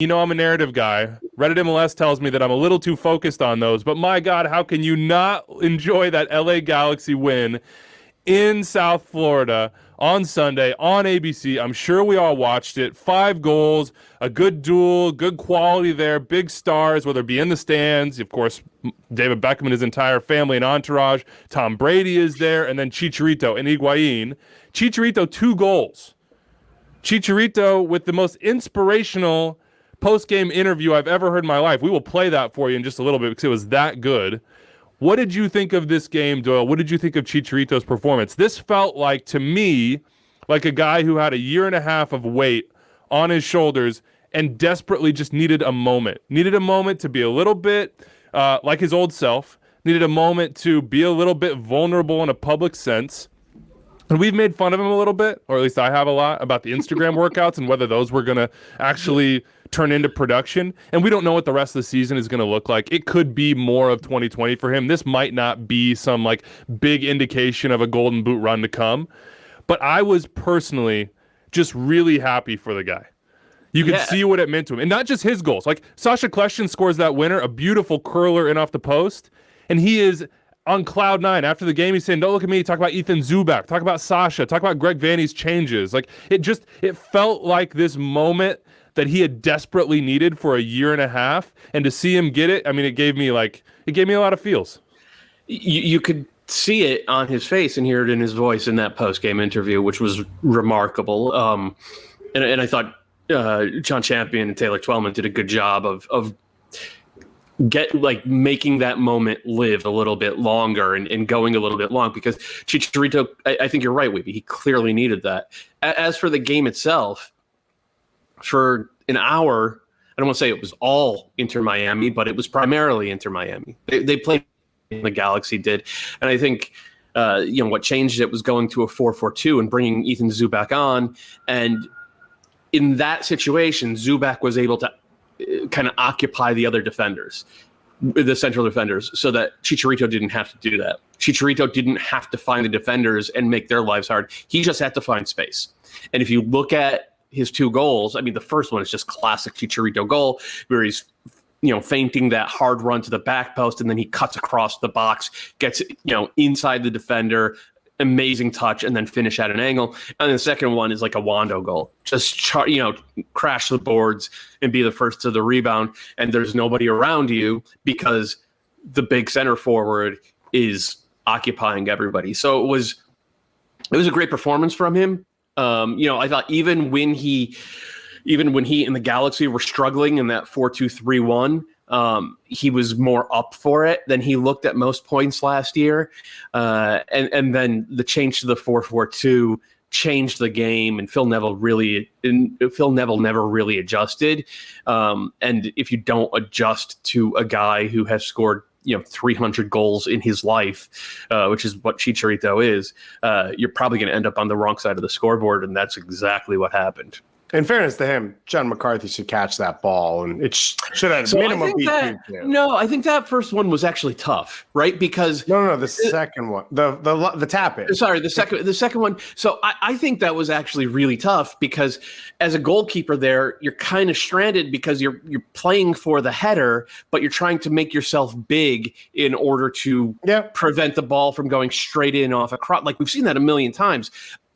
You know, I'm a narrative guy. Reddit MLS tells me that I'm a little too focused on those, but my God, how can you not enjoy that LA Galaxy win in South Florida on Sunday on ABC? I'm sure we all watched it. 5 goals, a good duel, good quality there, big stars, whether it be in the stands. Of course, David Beckham and his entire family and entourage. Tom Brady is there, and then Chicharito and Higuain. Chicharito, 2 goals. Chicharito with the most inspirational post-game interview I've ever heard in my life. We will play that for you in just a little bit because it was that good. What did you think of this game, Doyle? What did you think of Chicharito's performance? This felt like, to me, like a guy who had a year and a half of weight on his shoulders and desperately just needed a moment. Needed a moment to be a little bit like his old self. Needed a moment to be a little bit vulnerable in a public sense. And we've made fun of him a little bit, or at least I have a lot, about the Instagram workouts and whether those were going to actually turn into production. And we don't know what the rest of the season is going to look like. It could be more of 2020 for him. This might not be some like big indication of a golden boot run to come. But I was personally just really happy for the guy. You can see what it meant to him. And not just his goals. Like Sasha Kljestan scores that winner, a beautiful curler in off the post. And he is on cloud 9 after the game. He's saying, don't look at me, talk about Ethan Zubak, talk about Sasha, talk about Greg Vanney's changes. Like it felt like this moment that he had desperately needed for a year and a half. And to see him get it, I mean, it gave me a lot of feels. You could see it on his face and hear it in his voice in that post-game interview, which was remarkable. And I thought John Champion and Taylor Twellman did a good job of making that moment live a little bit longer and going a little bit long, because Chicharito, I think you're right, Weeby. He clearly needed that. As for the game itself, for an hour, I don't want to say it was all Inter Miami, but it was primarily Inter Miami. They played, the Galaxy did. And I think what changed it was going to a 4-4-2 and bringing Ethan Zubak on. And in that situation, Zubak was able to kind of occupy the other defenders, the central defenders, so that Chicharito didn't have to do that. Chicharito didn't have to find the defenders and make their lives hard. He just had to find space. And if you look at his 2 goals, I mean, the first one is just classic Chicharito goal, where he's feinting that hard run to the back post, and then he cuts across the box, gets inside the defender, amazing touch, and then finish at an angle. And the second one is like a Wando goal. Just crash the boards and be the first to the rebound, and there's nobody around you because the big center forward is occupying everybody. So it was a great performance from him. I thought even when he and the Galaxy were struggling in that 4-2-3-1, he was more up for it than he looked at most points last year. And then the change to the 4-4-2 changed the game, and Phil Neville never really adjusted. And if you don't adjust to a guy who has scored 300 goals in his life, which is what Chicharito is, you're probably going to end up on the wrong side of the scoreboard, and that's exactly what happened. In fairness to him, John McCarthy should catch that ball, and it should at a minimum be 2-2. No, I think that first one was actually tough, right? Because no, the second one, the tap in. Sorry, the second one. So I think that was actually really tough, because as a goalkeeper there, you're kind of stranded because you're playing for the header, but you're trying to make yourself big in order to prevent the ball from going straight in off a cross. Like, we've seen that a million times.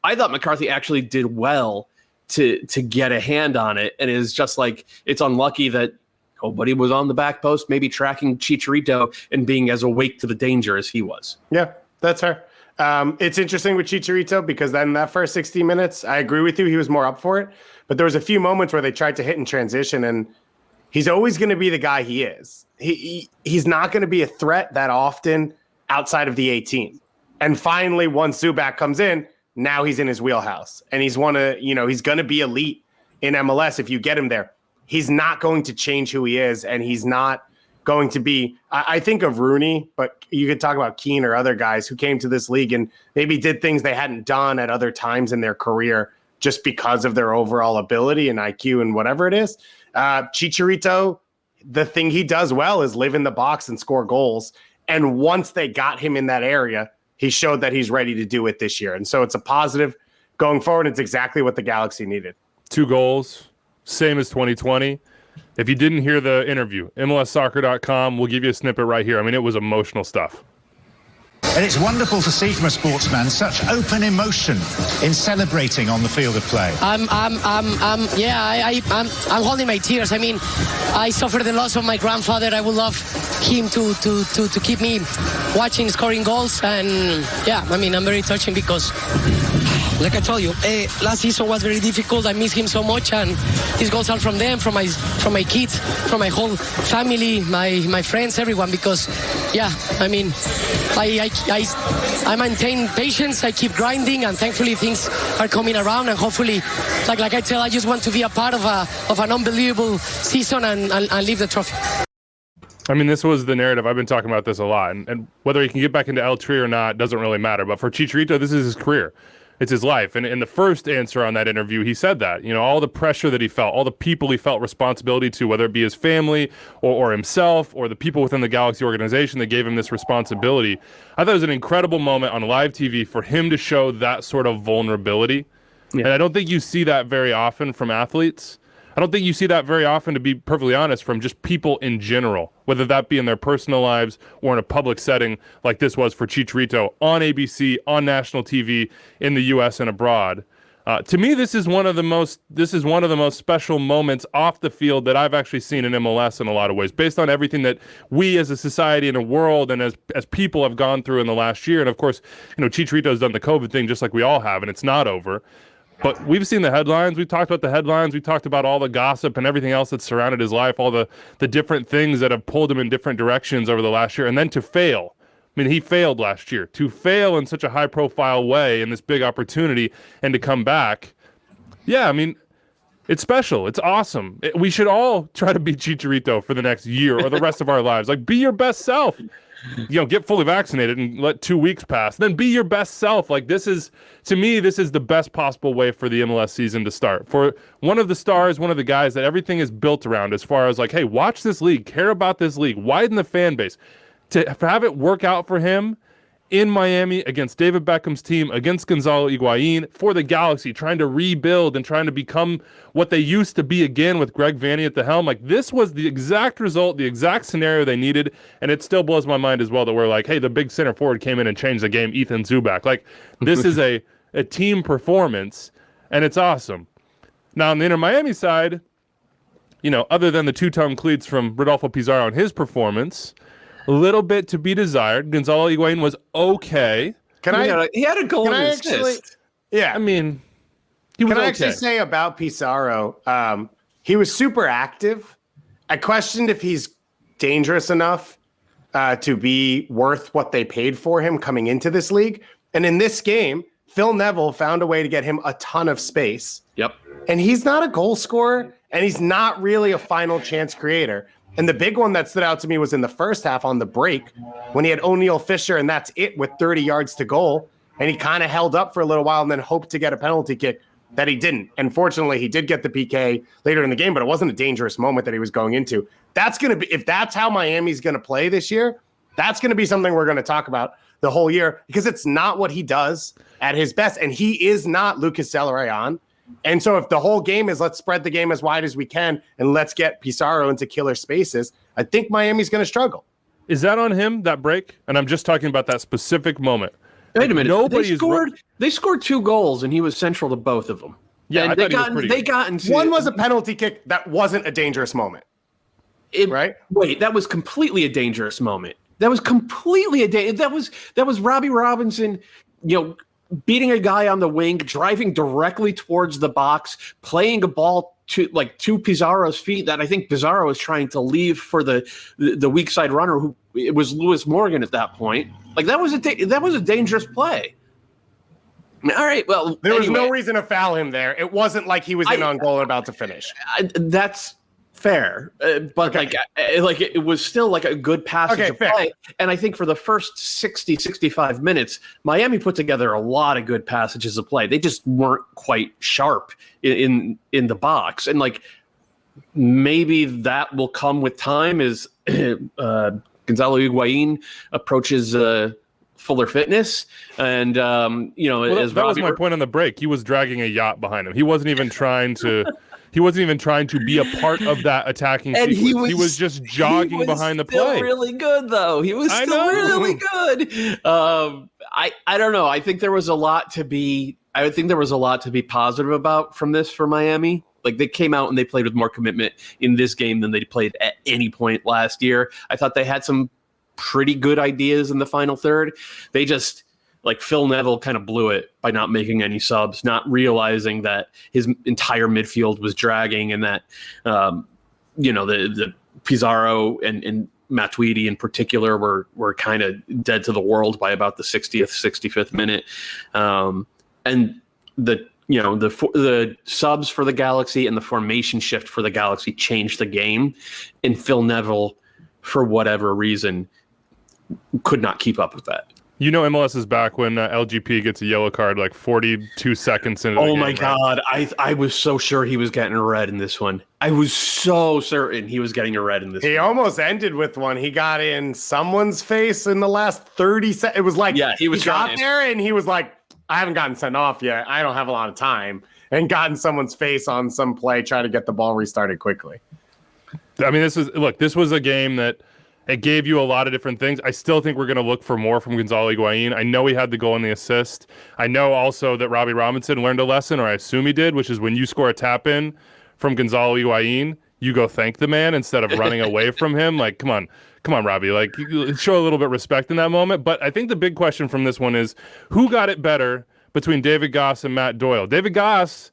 I thought McCarthy actually did well to get a hand on it, and it's just like, it's unlucky that nobody was on the back post, maybe tracking Chicharito and being as awake to the danger as he was. Yeah, that's fair. It's interesting with Chicharito, because then that first 60 minutes, I agree with you, he was more up for it, but there was a few moments where they tried to hit in transition, and he's always going to be the guy he is. He's not going to be a threat that often outside of the 18. And finally, once Zubak comes in, now he's in his wheelhouse, and he's going to be elite in MLS if you get him there. He's not going to change who he is, and he's not going to be, I think of Rooney, but you could talk about Keane or other guys who came to this league and maybe did things they hadn't done at other times in their career just because of their overall ability and IQ and whatever it is. Chicharito, the thing he does well is live in the box and score goals. And once they got him in that area, he showed that he's ready to do it this year. And so it's a positive going forward. It's exactly what the Galaxy needed. 2 goals, same as 2020. If you didn't hear the interview, MLSsoccer.com, we'll give you a snippet right here. I mean, it was emotional stuff. And it's wonderful to see from a sportsman such open emotion in celebrating on the field of play. I'm holding my tears. I mean, I suffered the loss of my grandfather. I would love him to keep me watching, scoring goals. And yeah, I mean, I'm very touching because, like I told you, last season was very difficult. I miss him so much, and these goals are from them, from my kids, from my whole family, my friends, everyone. Because, yeah, I mean, I maintain patience. I keep grinding, and thankfully things are coming around. And hopefully, like I tell, I just want to be a part of an unbelievable season and leave the trophy. I mean, this was the narrative. I've been talking about this a lot, and whether he can get back into El Tri or not doesn't really matter. But for Chicharito, this is his career. It's his life. And in the first answer on that interview, he said that, all the pressure that he felt, all the people he felt responsibility to, whether it be his family or himself or the people within the Galaxy organization that gave him this responsibility. I thought it was an incredible moment on live TV for him to show that sort of vulnerability. Yeah. And I don't think you see that very often from athletes. I don't think you see that very often, to be perfectly honest, from just people in general, whether that be in their personal lives or in a public setting like this was for Chicharito on ABC, on national TV, in the U.S. and abroad. To me, this is one of the most special moments off the field that I've actually seen in MLS in a lot of ways, based on everything that we as a society and a world and as people have gone through in the last year. And of course, Chicharito's done the COVID thing just like we all have, and it's not over. But we've seen the headlines. We've talked about the headlines. We've talked about all the gossip and everything else that's surrounded his life, all the different things that have pulled him in different directions over the last year. And then to fail. I mean, he failed last year. To fail in such a high-profile way in this big opportunity and to come back, yeah, I mean, it's special. It's awesome. We should all try to be Chicharito for the next year or the rest of our lives. Like, be your best self. Get fully vaccinated and let 2 weeks pass. Then be your best self. Like, to me, this is the best possible way for the MLS season to start. For one of the stars, one of the guys that everything is built around, as far as like, hey, watch this league, care about this league, widen the fan base. To have it work out for him in Miami against David Beckham's team, against Gonzalo Higuain, for the Galaxy, trying to rebuild and trying to become what they used to be again with Greg Vanney at the helm. Like, this was the exact result, the exact scenario they needed, and it still blows my mind as well that we're like, hey, the big center forward came in and changed the game, Ethan Zubak. Like, this is a team performance, and it's awesome. Now, on the Inter Miami side, other than the two-tone cleats from Rodolfo Pizarro and his performance, a little bit to be desired. Gonzalo Higuain was okay. He had a goal and assist. Yeah. I mean, he was okay. Can I actually say about Pizarro, he was super active. I questioned if he's dangerous enough to be worth what they paid for him coming into this league. And in this game, Phil Neville found a way to get him a ton of space. Yep. And he's not a goal scorer, and he's not really a final chance creator. And the big one that stood out to me was in the first half on the break when he had O'Neal Fisher, and that's it with 30 yards to goal. And he kind of held up for a little while and then hoped to get a penalty kick that he didn't. And fortunately, he did get the PK later in the game, but it wasn't a dangerous moment that he was going into. That's going to be, if that's how Miami's going to play this year, that's going to be something we're going to talk about the whole year, because it's not what he does at his best. And he is not Lucas Zelarayan. And so if the whole game is let's spread the game as wide as we can and let's get Pizarro into killer spaces, I think Miami's going to struggle. Is that on him, that break? And I'm just talking about that specific moment. Wait a minute. They scored 2 goals, and he was central to both of them. Yeah, and I thought they got into one was a penalty kick that wasn't a dangerous moment. Right? Wait, that was completely a dangerous moment. That was completely that was Robbie Robinson, beating a guy on the wing, driving directly towards the box, playing a ball to Pizarro's feet that I think Pizarro was trying to leave for the weak side runner, who it was Lewis Morgan at that point. Like, that was a dangerous play. All right, well, there was no reason to foul him there. It wasn't like he was in on goal and about to finish. That's fair, but okay. It was still like a good passage of play. And I think for the first 65 minutes, Miami put together a lot of good passages of play. They just weren't quite sharp in the box. And maybe that will come with time as Gonzalo Higuain approaches fuller fitness. And, as that was my point on the break. He was dragging a yacht behind him. He wasn't even trying to He wasn't even trying to be a part of that attacking And sequence. He was just jogging behind the play. Really good though. He was still really good. I don't know. I think there was a lot to be positive about from this for Miami. Like, they came out and they played with more commitment in this game than they played at any point last year. I thought they had some pretty good ideas in the final third. They just, like, Phil Neville kind of blew it by not making any subs, not realizing that his entire midfield was dragging, and that, the Pizarro and Matuidi in particular were kind of dead to the world by about the 60th, 65th minute. And the subs for the Galaxy and the formation shift for the Galaxy changed the game, and Phil Neville, for whatever reason, could not keep up with that. MLS is back when LGP gets a yellow card like 42 seconds into the game. Oh my God. I was so sure he was getting a red in this one. I was so certain he was getting a red in this one. He almost ended with one. He got in someone's face in the last 30 seconds. It was like, he got there and he was like, I haven't gotten sent off yet. I don't have a lot of time. And got in someone's face on some play, trying to get the ball restarted quickly. I mean, this was a game that it gave you a lot of different things. I still think we're going to look for more from Gonzalo Higuain. I know he had the goal and the assist. I know also that Robbie Robinson learned a lesson, or I assume he did, which is when you score a tap-in from Gonzalo Higuain, you go thank the man instead of running away from him. Like, come on, Robbie. Like, show a little bit of respect in that moment. But I think the big question from this one is, who got it better between David Goss and Matt Doyle? David Goss,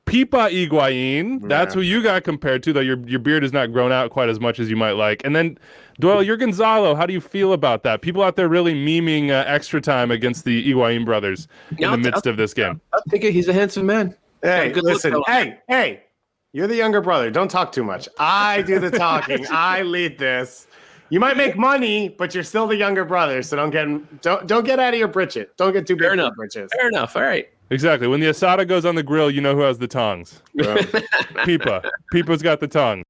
Pipa Higuain, that's who you got compared to, though your beard has not grown out quite as much as you might like. And then, Doyle, you're Gonzalo. How do you feel about that? People out there really memeing extra time against the Higuain brothers in the midst of this game. I think he's a handsome man. Hey, listen, hey, you're the younger brother. Don't talk too much. I do the talking. I lead this. You might make money, but you're still the younger brother, so don't get out of your britches. Don't get too big for britches. Fair enough. All right. Exactly. When the asada goes on the grill, you know who has the tongs. Pipa's got the tongs.